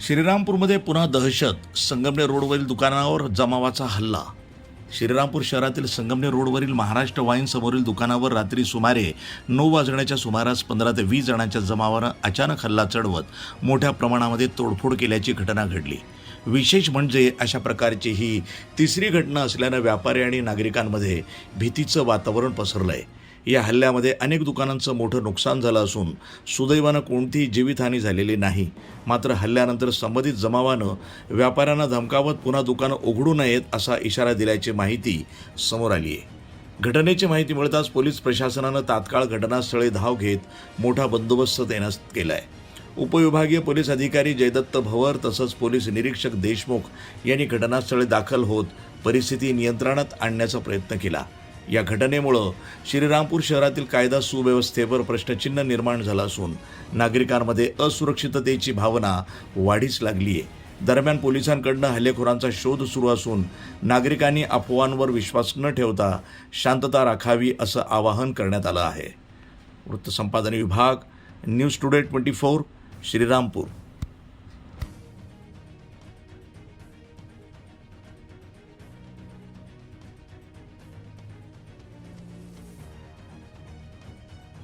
श्रीरामपूरमध्ये पुन्हा दहशत. संगमनेर रोडवरील दुकानावर जमावाचा हल्ला. श्रीरामपूर शहरातील संगमनेर रोडवरील महाराष्ट्र वाईन समोरील दुकानावर रात्री सुमारे 9 वाजण्याच्या सुमारास 15 ते 20 जणांच्या जमावानं अचानक हल्ला चढवत मोठ्या प्रमाणामध्ये तोडफोड केल्याची घटना घडली. विशेष म्हणजे अशा प्रकारची ही तिसरी घटना असल्यानं व्यापारी आणि नागरिकांमध्ये भीतीचं वातावरण पसरलं आहे. या हल्ल्यामध्ये अनेक दुकानांचं मोठं नुकसान झालं असून सुदैवानं कोणतीही जीवितहानी झालेली नाही. मात्र हल्ल्यानंतर संबंधित जमावानं व्यापाऱ्यांना धमकावत पुन्हा दुकानं उघडू नयेत असा इशारा दिल्याची माहिती समोर आली आहे. घटनेची माहिती मिळताच पोलीस प्रशासनानं तात्काळ घटनास्थळी धाव घेत मोठा बंदोबस्त तैनात केला आहे. उपविभागीय पोलीस अधिकारी जयदत्त भवर तसंच पोलीस निरीक्षक देशमुख यांनी घटनास्थळी दाखल होत परिस्थिती नियंत्रणात आणण्याचा प्रयत्न केला. या घटनेमुळं श्रीरामपूर शहरातील कायदा सुव्यवस्थेवर प्रश्नचिन्ह निर्माण झालं असून नागरिकांमध्ये असुरक्षिततेची भावना वाढीस लागली आहे. दरम्यान पोलिसांकडून हल्लेखोरांचा शोध सुरू असून नागरिकांनी अफवांवर विश्वास न ठेवता शांतता राखावी असं आवाहन करण्यात आलं आहे. वृत्तसंपादन विभाग, न्यूज टुडे 24, श्रीरामपूर.